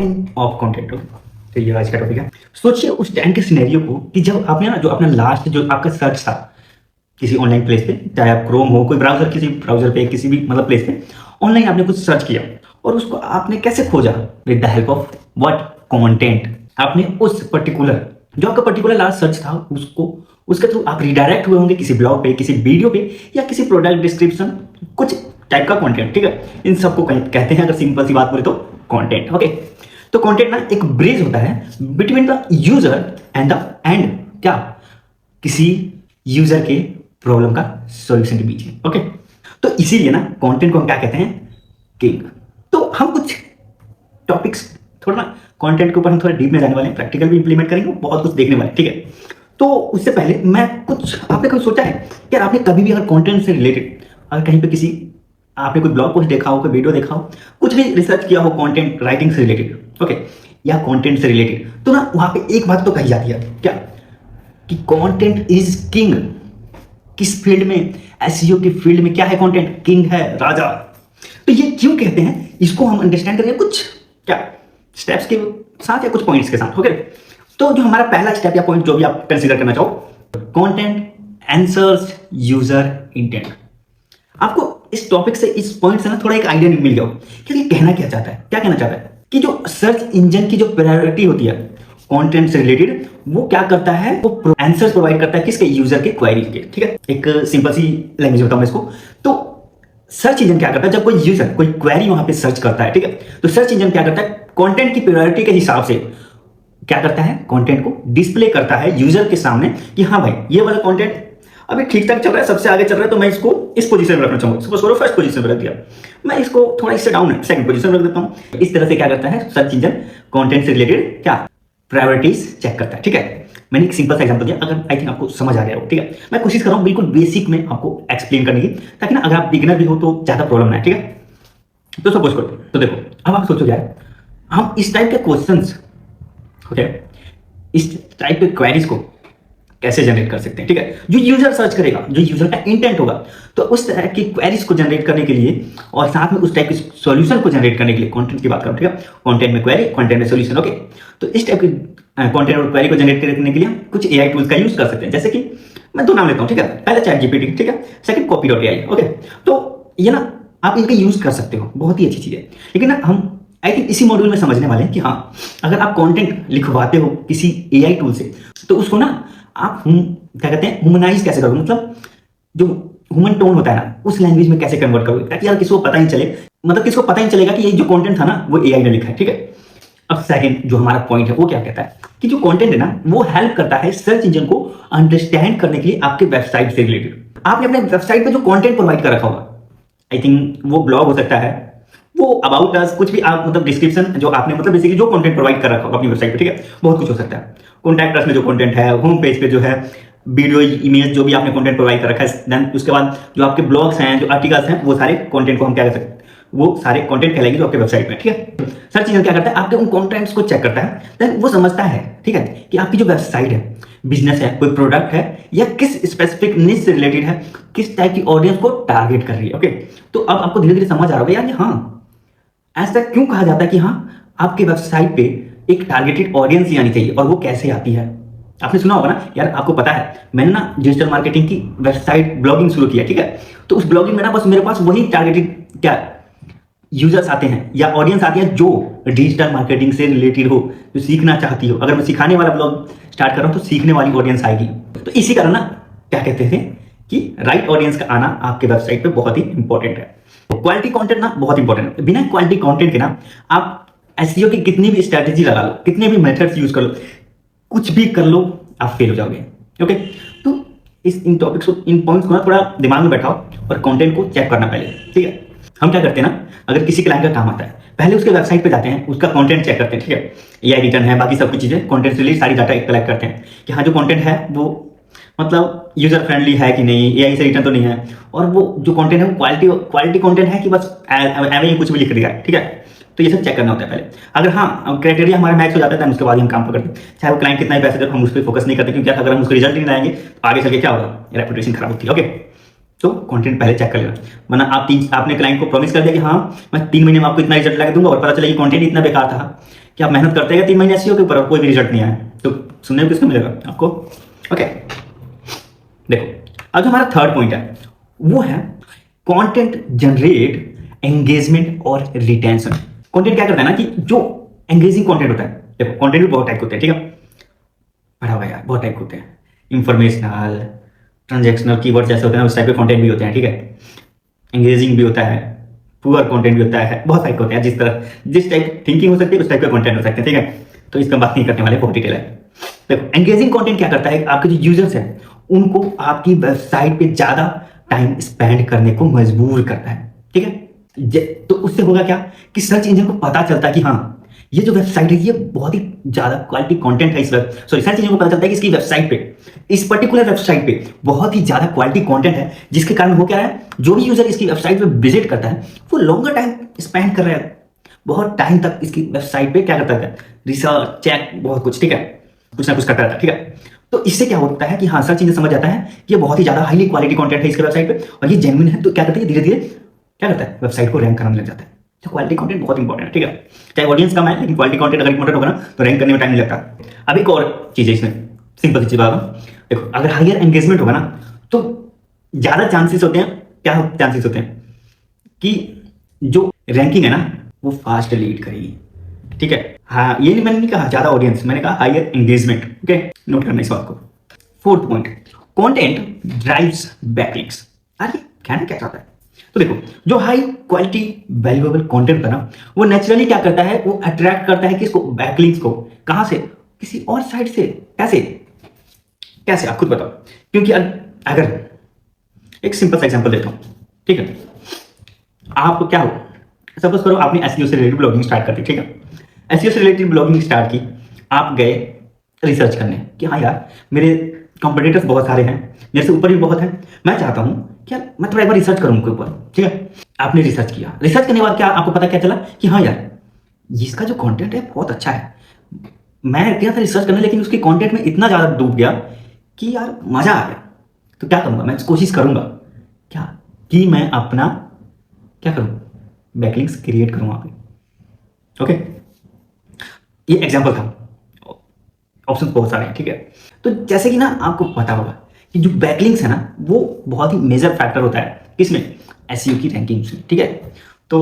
Important of content. तो ये आज का टॉपिक है। सोचिए उस टाइम के सिनेरियो को कि जब आपने ना जो अपना लास्ट जो आपका सर्च था किसी ऑनलाइन प्लेस पे, चाहे आप क्रोम हो, कोई ब्राउजर, किसी ब्राउजर पे, किसी भी मतलब प्लेस पे ऑनलाइन आपने कुछ सर्च किया और उसको आपने कैसे खोजा? With the help of what? Content. आपने उस पर्टिकुलर जो आपका पर्टिकुलर लास्ट सर्च था उसको उसके थ्रू आप रिडायरेक्ट हुए होंगे किसी ब्लॉग पे, किसी वीडियो पे, या किसी प्रोडक्ट डिस्क्रिप्शन, कुछ टाइप का कंटेंट। ठीक है, इन सबको कहते हैं, अगर सिंपल सी बात बोले तो, कंटेंट। ओके, तो कंटेंट ना एक ब्रिज होता है बिटवीन द यूजर एंड क्या, किसी यूजर के प्रॉब्लम का सॉल्यूशन के बीच में। ओके, तो इसीलिए ना कंटेंट को हम क्या कहते हैं? किंग। तो हम कुछ टॉपिक्स थोड़ा ना कंटेंट के ऊपर हम थोड़ा डीप में जाने वाले हैं, प्रैक्टिकल भी इंप्लीमेंट करेंगे, बहुत कुछ देखने वाले हैं। ठीक है, तो उससे पहले मैं कुछ, आपने कभी सोचा है कि आपने कभी भी अगर कंटेंट से रिलेटेड अगर कहीं पे किसी आपने कोई ब्लॉग पोस्ट देखा हो, कोई वीडियो देखा हो, कुछ भी रिसर्च किया हो कंटेंट राइटिंग से रिलेटेड, ओके, या कंटेंट से रिलेटेड, तो ना वहां पे एक बात तो कही जाती है, क्या? कि कंटेंट इज किंग। किस फील्ड में? एसईओ की फील्ड में क्या है कंटेंट? किंग है, राजा। तो ये क्यों कहते हैं, इसको हम अंडरस्टैंड करेंगे कुछ क्या स्टेप्स के साथ या कुछ पॉइंट्स के साथ। ओके, तो जो हमारा पहला स्टेप या पॉइंट जो भी आप कंसीडर करना चाहो, कंटेंट आंसर्स यूजर इंटेंट। आपको इस टॉपिक से, इस पॉइंट से ना थोड़ा एक आइडिया मिल गया हो कि ये कहना क्या चाहता है। क्या कहना चाहता है कि जो सर्च इंजन की जो प्रायोरिटी होती है कंटेंट से रिलेटेड, वो क्या करता है? वो आंसर्स प्रोवाइड करता है किसके? यूजर के क्वेरी के। ठीक है, एक सिंपल सी लैंग्वेज बताऊं मैं इसको। तो सर्च इंजन क्या करता है? जब कोई यूजर कोई क्वेरी वहां पे सर्च करता है, ठीक है, तो सर्च इंजन क्या करता है? कंटेंट की प्रायोरिटी के हिसाब से क्या करता है? कंटेंट को डिस्प्ले करता है यूजर के सामने कि हाँ भाई, ये वाला कंटेंट अभी ठीक ठाक चल रहा है, सबसे आगे चल रहा है, तो मैं इसको इस पोजीशन में रखना चाहूंगा। सपोज करो फर्स्ट पोजीशन में रख दिया, मैं इसको थोड़ा इससे डाउन है, सेकंड पोजीशन में रख देता हूं। इस तरह से क्या करता है सर्च इंजन कंटेंट से रिलेटेड क्या प्रायोरिटीज चेक करता है। ठीक है, मैंने एक सिंपल सा एग्जांपल दिया, अगर आई थिंक आपको समझ आ गया हो। ठीक है, मैं कोशिश कर रहा हूं बिल्कुल बेसिक में आपको एक्सप्लेन करने की, ताकि ना अगर आप बिगिनर भी हो तो ज्यादा प्रॉब्लम ना है। ठीक है, तो सपोज करो, तो देखो अब आप सोचो यार, हम इस टाइप के क्वेश्चंस, ओके, इस टाइप के क्वेरीज को कैसे जनरेट कर सकते हैं? ठीक है, जो यूजर सर्च करेगा, जो यूजर का इंटेंट होगा, तो उस तरह की क्वेरीज को जनरेट करने के लिए और साथ में उस टाइप के सॉल्यूशन को जनरेट करने के लिए, कंटेंट की बात करूं, ठीक है, कंटेंट में क्वेरी, कंटेंट में सॉल्यूशन। ओके, तो इस टाइप के कंटेंट और क्वेरी को जनरेट करने के लिए हम कुछ एआई टूल्स का यूज कर सकते हैं, जैसे कि मैं दो नाम लेता हूं। ठीक है, पहला चैट जीपीटी, ठीक है, सेकंड कॉपी.ai। ओके, तो ये ना आप इनका यूज कर सकते हो, बहुत ही अच्छी चीज है। लेकिन ना हम आई थिंक इसी मॉड्यूल में समझने वाले हैं कि हाँ, अगर आप कंटेंट लिखवाते हो किसी एआई टूल से, तो उसको ना आप क्या कहते हैं, ह्यूमनाइज कैसे करोगे, मतलब जो ह्यूमन टोन होता है ना, उस लैंग्वेज में कैसे कन्वर्ट करोगे, ताकि यार किसी को पता ही चले, मतलब किसी को पता ही चलेगा कि ये जो कंटेंट था ना वो एआई ने लिखा है। ठीक है, अब सेकंड जो हमारा पॉइंट है वो क्या कहता है कि जो कंटेंट है ना, वो हेल्प करता है सर्च इंजन को अंडरस्टैंड करने के लिए आपके वेबसाइट से रिलेटेड। आपने अपने वेबसाइट पे जो कंटेंट प्रोवाइड कर रखा होगा, आई थिंक वो ब्लॉग हो सकता है, वो अबाउट अस, कुछ भी आप मतलब डिस्क्रिप्शन जो आपने मतलब बेसिकली जो कंटेंट प्रोवाइड कर रखा होगा अपनी वेबसाइट पे, ठीक है, बहुत कुछ हो सकता है। कॉन्टैक्ट अस में जो कंटेंट है, होम पेज पे जो है वीडियो, इमेज, जो भी आपने कंटेंट प्रोवाइड कर रखा है, देन उसके बाद जो आपके ब्लॉग्स हैं, जो आर्टिकल्स हैं, वो सारे कंटेंट को हम क्या कर सकते हैं, वो सारे कंटेंट कहलाएंगे जो आपके वेबसाइट में। ठीक है, सर्च इंजन क्या करता है? आपके उन कंटेंट्स को चेक करता है, देन वो समझता है, ठीक है, कि आपकी जो वेबसाइट है, बिजनेस है, कोई प्रोडक्ट है, या किस स्पेसिफिक निश से रिलेटेड है, किस टाइप की ऑडियंस को टारगेट कर रही है। ओके, तो अब आपको धीरे धीरे समझ आ रहा होगा यार, हाँ, ऐसा क्यों कहा जाता है कि हाँ, आपके वेबसाइट पे एक टारगेटेड ऑडियंस ही आनी चाहिए, और वो कैसे आती है। आपने सुना होगा ना यार, आपको पता है, मैंने ना डिजिटल मार्केटिंग की वेबसाइट ब्लॉगिंग शुरू किया। ठीक है, तो उस ब्लॉगिंग में ना बस मेरे पास वही टारगेटेड क्या यूजर्स आते हैं या ऑडियंस आती है जो डिजिटल मार्केटिंग से रिलेटेड हो, जो सीखना चाहती हो। अगर मैं सिखाने वाला ब्लॉग स्टार्ट कर रहा हूं तो सीखने वाली ऑडियंस आएगी। तो इसी कारण ना क्या कहते थे कि राइट ऑडियंस का आना आपके वेबसाइट पे बहुत ही इंपॉर्टेंट है। क्वालिटी कंटेंट ना बहुत इंपॉर्टेंट है। बिना क्वालिटी कंटेंट के ना आप एसईओ की कितनी भी स्ट्रेटेजी लगा लो, कितने भी मेथड्स यूज कर लो, कुछ भी कर लो, आप फेल हो जाओगे। ओके, तो इन टॉपिक्स को, इन पॉइंट्स को ना थोड़ा दिमाग में बैठाओ और कंटेंट को चेक करना पहले। ठीक है, हम क्या करते हैं ना, अगर किसी क्लाइंट का काम आता है, पहले उसके वेबसाइट पे जाते हैं, उसका कंटेंट चेक करते हैं। ठीक है, एआई रिटर्न है, बाकी सब कुछ चीजें कंटेंट से रिलेटेड सारी डाटा कलेक्ट करते हैं कि हाँ, जो कंटेंट है वो मतलब यूजर फ्रेंडली है कि नहीं, एआई से रिटर्न तो नहीं है, और वो जो कंटेंट है वो क्वालिटी कंटेंट है कि बस एवं ही कुछ भी लिख दिया है। ठीक है, तो ये सब चेक करना होता है पहले। अगर हाँ क्राइटेरिया हमारा मैच हो जाता है तो उसके बाद हम काम पकड़ते हैं, चाहे वो क्लाइंट कितना ही पैसे दे, हम उस पर फोकस नहीं करते, क्योंकि अगर हम उसको रिजल्ट नहीं लाएंगे तो आगे चल के क्या होगा, रेपुटेशन खराब होती है। ओके, तो कंटेंट पहले चेक कर लेना, वरना आपने क्लाइंट को प्रॉमिस कर दिया कि हाँ मैं 3 महीने में आपको इतना रिजल्ट ला के दूंगा, और पता चला कि कंटेंट इतना बेकार था कि आप मेहनत करते हैं 3 महीने एसईओ के ऊपर और कोई भी रिजल्ट नहीं आया, तो सुनने को किसको मिलेगा आपको। ओके, देखो अब जो हमारा थर्ड पॉइंट है वो है कंटेंट जनरेट एंगेजमेंट और रिटेंशन। कंटेंट क्या करता है ना कि जो एंगेजिंग कंटेंट होता है, देखो कंटेंट भी बहुत टाइप होते हैं, ठीक है, पढ़ा हुआ यार, बहुत टाइप होते हैं, इंफॉर्मेशनल, ट्रांजेक्शनल, कीवर्ड जैसे होते हैं उस टाइप के कंटेंट भी होते हैं, ठीक है, एंगेजिंग भी होता है, पुअर कंटेंट भी होता है, बहुत टाइप होते हैं, जिस टाइप थिंकिंग हो सकती है उस टाइप का कंटेंट हो सकते हैं, ठीक है, तो इसका बात नहीं करने वाले, बहुत डिटेल है। देखो एंगेजिंग कंटेंट क्या करता है, आपके जो यूजर्स हैं उनको आपकी वेबसाइट पे ज्यादा टाइम स्पेंड करने को मजबूर करता है, ठीक है, तो उससे होगा क्या कि सर्च इंजन को पता चलता है कि हाँ ये जो वेबसाइट है ये बहुत ही ज्यादा क्वालिटी कंटेंट है, इस सर्च इंजन को पता चलता है कि इसकी वेबसाइट पे, इस पर्टिकुलर वेबसाइट पे बहुत ही ज्यादा क्वालिटी कंटेंट है, जिसके कारण हो क्या है, जो भी यूजर इसकी वेबसाइट पे विजिट करता है वो लॉन्गर टाइम स्पेंड कर रहा है, बहुत टाइम तक इसकी वेबसाइट पे क्या करता है, रिसर्च चेक बहुत कुछ, ठीक है, कुछ ना कुछ करता रहता है, ठीक है। तो इससे क्या होता है कि हाँ सर्च इंजन समझ जाता है कि ये बहुत ही ज्यादा हाईली क्वालिटी कंटेंट है इसके वेबसाइट पे और ये जेन्युइन है, तो क्या करता है धीरे धीरे क्या करता है वेबसाइट को रैंक कराने लग जाता है। तो क्वालिटी कंटेंट बहुत इंपॉर्टेंट है, ठीक है, चाहे ऑडियंस कम है लेकिन क्वालिटी कंटेंट अगर इंपॉर्टेंट होगा ना तो रैंक करने में टाइम नहीं लगता। अब एक और चीज है इसमें, सिंपल सी चीज बात, देखो अगर हायर एंगेजमेंट होगा ना तो ज्यादा चांसेस होते हैं, क्या चांसेस होते हैं कि जो रैंकिंग है ना वो फास्ट लीड करेगी, ठीक है। हाँ ये मैंने नहीं कहा ज्यादा ऑडियंस, मैंने कहा हायर एंगेजमेंट, ओके, नोट करना इस बात को। Fourth point, content drives backlinks. अरे कहना क्या चाहता है, तो देखो जो हाई क्वालिटी वैल्यूएबल कंटेंट होता है ना वो नेचुरली क्या करता है, वो अट्रैक्ट करता है किसको, बैकलिंक्स को, कहां से, किसी और साइड से, कैसे कैसे आप खुद बताओ, क्योंकि अगर एक सिंपल सा एग्जांपल देता हूं, ठीक है, आप क्या हो, सपोज करो आपने एसईओ से रिलेटेड ब्लॉगिंग स्टार्ट कर दी, ठीक है, एसईओ से रिलेटेड ब्लॉगिंग स्टार्ट की, आप गए रिसर्च करने कि हाँ यार मेरे कॉम्पिटिटर्स बहुत सारे हैं, मेरे से ऊपर भी बहुत हैं, मैं चाहता हूं कि यार मैं थोड़ा एक बार रिसर्च करूं उनके ऊपर, ठीक है, आपने रिसर्च किया, रिसर्च करने के बाद क्या आपको पता क्या चला कि हाँ यार इसका जो कंटेंट है बहुत अच्छा है, मैं गया था रिसर्च करने लेकिन उसके कंटेंट में इतना ज्यादा डूब गया कि यार मजा आ गया, तो क्या करूंगा मैं, कोशिश करूंगा क्या कि मैं अपना क्या करूं, बैकलिंक्स क्रिएट करूं वहां पे, ओके, ये एग्जांपल था, ऑप्शन बहुत सारे हैं, ठीक है। तो जैसे कि ना आपको पता होगा कि जो बैकलिंक्स है ना वो बहुत ही मेजर फैक्टर होता है किसमें, एसईओ की रैंकिंग में, ठीक है, तो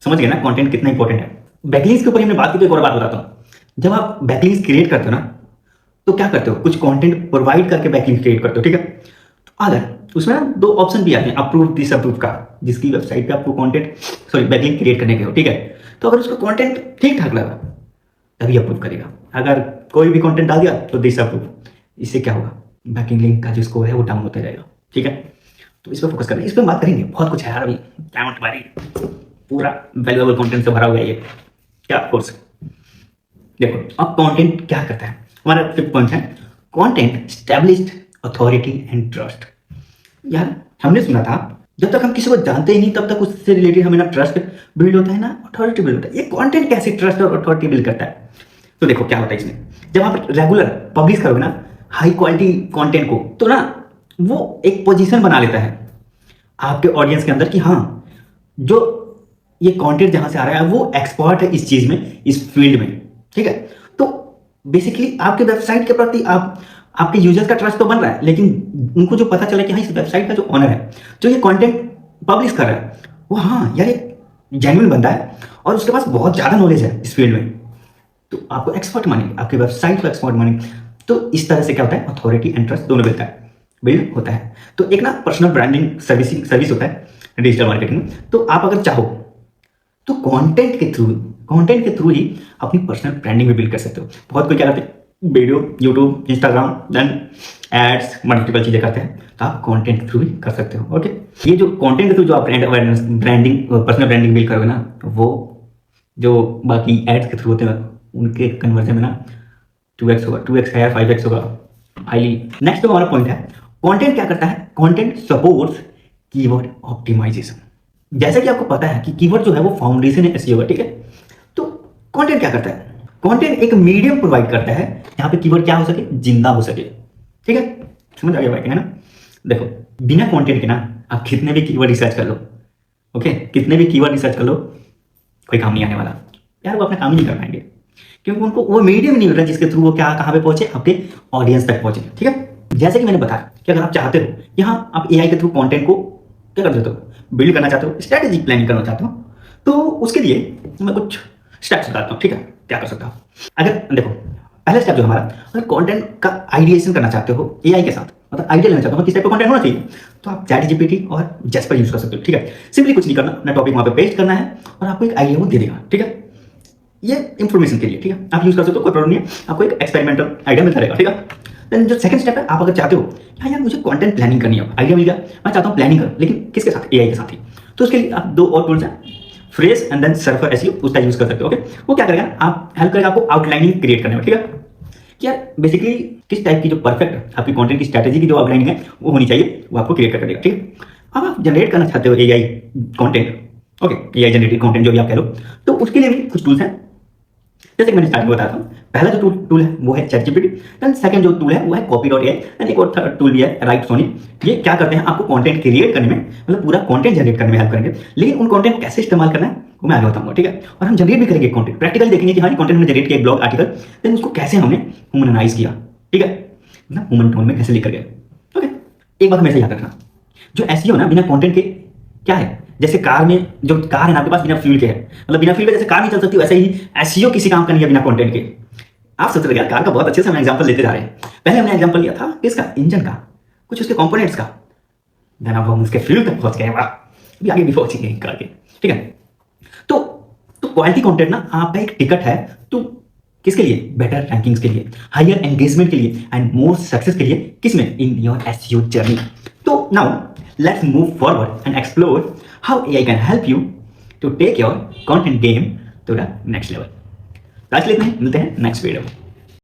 समझ गए ना कंटेंट कितना इंपॉर्टेंट है। बैकलिंक्स के ऊपर हमने बात की, तो एक और बात बताता हूँ, जब आप बैकलिंक्स क्रिएट करते हो ना तो क्या करते हो, कुछ कंटेंट प्रोवाइड करके बैकलिंक क्रिएट करते हो, ठीक है, तो अगर उसमें ना 2 ऑप्शन भी आते हैं, अप्रूव डिसअप्रूव का, जिसकी वेबसाइट पे आपको कंटेंट बैकलिंक क्रिएट करने के हो, ठीक है, तो अगर उसका कंटेंट ठीक ठाक लगा तभी अप्रूव करेगा, अगर कोई भी कंटेंट डाल दिया तो डिसअप्रूव, इससे क्या होगा, बैकलिंक लिंक का जो स्कोर है वो डाउन होता जाएगा, ठीक है। तो इस पर फोकस करें, इस पर बात करेंगे, बहुत कुछ है यार, अभी टाइम तुम्हारी पूरा वैल्यूएबल कंटेंट से भरा हुआ है ये, क्या कोर्स। देखो अब कंटेंट क्या करता है, हमारा 5th पॉइंट है content established authority and trust. यार हमने सुना था जब तक हम किसी को जानते ही नहीं तब तक उससे रिलेटेड हमें ना ट्रस्ट बिल्ड होता है ना अथॉरिटी बिल्ड होता है, ये कंटेंट कैसे ट्रस्ट और अथॉरिटी बिल्ड करता है। तो देखो क्या होता है इसमें, जब आप रेगुलर पब्लिश करोगे ना हाई क्वालिटी कंटेंट को, तो ना वो एक पोजीशन बना लेता है आपके ऑडियंस के अंदर कि हाँ जो ये कंटेंट जहां से आ रहा है वो एक्सपर्ट है इस चीज में, इस फील्ड में, ठीक है। तो बेसिकली आपके वेबसाइट के प्रति आपके यूजर्स का ट्रस्ट तो बन रहा है, लेकिन उनको जो पता चला कि हाँ इस वेबसाइट का जो ऑनर है जो ये कंटेंट पब्लिश कर रहा है वो हाँ यार ये जेन्युइन बंदा है और उसके पास बहुत ज्यादा नॉलेज है इस फील्ड में, तो आपको एक्सपर्ट मानेंगे, आपके वेबसाइट को एक्सपर्ट मानेंगे। तो इस तरह से क्या होता है, अथॉरिटी एंड ट्रस्ट दोनों मिलता है, बिल्ड होता है। तो एक ना पर्सनल ब्रांडिंग सर्विस होता है डिजिटल मार्केटिंग में, तो आप अगर चाहो तो कंटेंट के थ्रू ही अपनी पर्सनल ब्रांडिंग भी बिल्ड कर सकते हो। बहुत कोई क्या करते हैं, video, YouTube, Instagram, then ads, multiple चीजें करते हैं, तो आप कंटेंट के थ्रू भी कर सकते हो, ओके। ये जो कंटेंट के थ्रू जो आप brand awareness, branding, personal branding build करोगे ना, वो जो बाकी एड्स के थ्रू होते हैं उनके कन्वर्जन में ना 2x होगा, 2x है या 5x होगा हाईली। नेक्स्ट हमारा पॉइंट है कंटेंट क्या करता है, कंटेंट सपोर्ट्स कीवर्ड ऑप्टिमाइजेशन। जैसा कि आपको पता है कि कीवर्ड जो है वो फाउंडेशन है एसईओ का, ठीक है। तो कंटेंट क्या करता है, कंटेंट एक मीडियम प्रोवाइड करता है जहां पे कीवर्ड क्या हो सके, जिंदा हो सके, ठीक है, समझ आ गया भाई, है ना। देखो बिना कंटेंट के ना आप कितने भी कीवर्ड रिसर्च कर लो, ओके, कितने भी कीवर्ड रिसर्च कर लो कोई काम नहीं आने वाला यार, वो अपना काम ही नहीं कर पाएंगे। क्योंकि उनको वो मीडियम नहीं मिल रहा जिसके थ्रू वो क्या कहाँ पे पहुंचे, आपके ऑडियंस तक पहुंचे। ठीक है, जैसे कि मैंने बताया कि अगर आप चाहते हो यहाँ आप एआई के थ्रू कंटेंट को क्या कर देते हो, बिल्ड करना चाहते हो, स्ट्रैटेजिक प्लानिंग करना चाहते हो, तो उसके लिए मैं कुछ स्टेप्स बताता हूँ। ठीक है, क्या कर सकता हूँ। अगर देखो पहला स्टेप जो हमारा, अगर कंटेंट का आइडिएशन करना चाहते हो एआई के साथ, मतलब आइडिया लेना चाहते हो किस टाइप का कंटेंट होना चाहिए, तो आप चैट जीपीटी और जैस्पर यूज कर सकते हो। ठीक है, सिंपली कुछ नहीं करना, अपना टॉपिक वहां पे पेस्ट करना है और आपको एक आइडिया वो दे देगा। ठीक है, ये इंफॉर्मेशन के लिए। ठीक है, आप यूज कर सकते हो, कोई प्रॉब्लम नहीं है, आपको एक एक्सपेरिमेंटल आइडिया मिलता रहेगा। ठीक है, देन जो सेकंड स्टेप है, आप अगर चाहते हो यार मुझे कंटेंट प्लानिंग करनी है, आइडिया मिल गया, मैं चाहता हूँ प्लानिंग कर, लेकिन किसके साथ, एआई के साथ ही, तो उसके लिए आप दो और टूल्स हैं, Frase and then Surfer SEO, उसका यूज कर सकते हो। ओके, वो क्या करेगा, आप हेल्प करेगा आपको आउटलाइनिंग क्रिएट करने में। ठीक है, क्या बेसिकली किस टाइप की जो परफेक्ट आपकी कंटेंट की स्ट्रैटेजी की जो आउटलाइनिंग है वो होनी चाहिए, वो आपको क्रिएट कर देगा। ठीक है, अब आप जनरेट करना चाहते हो AI content, okay, AI generated content जो भी आप कह लो, तो उसके लिए भी कुछ टूल्स हैं, जैसे कि मैंने स्टार्टिंग में बताया था। पहला जो टूल है वो है चैट जीपीटी, देन सेकंड जो टूल है वो है कॉपी.एआई, देन एक और थर्ड टूल भी है राइटसोनिक। ये क्या करते हैं, आपको कंटेंट क्रिएट करने में, मतलब पूरा कंटेंट जनरेट करने में हेल्प करेंगे, लेकिन उन कंटेंट को कैसे इस्तेमाल करना है वो मैं आगे बताऊंगा। ठीक है, और हम जनरेट भी करेंगे कंटेंट, प्रैक्टिकली देखेंगे कि हाँ कंटेंट हमने जनरेट किया, एक ब्लॉग आर्टिकल, देन उसको कैसे हमने ह्यूमनाइज किया। ठीक है, ना ह्यूमन टोन में कैसे लेकर गए। ओके, एक बात हमेशा याद रखना, जो एसईओ ना बिना कंटेंट के क्या है, जैसे कार में जो कार है ना आपके पास बिना फ्यूल के है, मतलब बिना फ्यूल के जैसे कार नहीं चल सकती, वैसे ही एसईओ किसी काम का नहीं है बिना कंटेंट के। आप सोच रहे हैं कार का बहुत अच्छे से हम एग्जांपल लेते जा रहे हैं, पहले हमने एग्जांपल लिया था किसका, इंजन का, कुछ उसके कंपोनेंट्स का, देन अब हम उसके फ्यूल तक पहुंच गए, वाह अभी आगे भी पहुंचेंगे कार के। ठीक है, तो क्वालिटी कंटेंट ना आपका एक टिकट है, तो किसके लिए, बेटर रैंकिंग्स के लिए, हायर एंगेजमेंट के लिए एंड मोर सक्सेस के लिए, किसमें, इन योर एसईओ जर्नी। तो now let's move forward and explore how AI can help you to take your content game to the next level. आज के लिए मिलते हैं नेक्स्ट वीडियो में।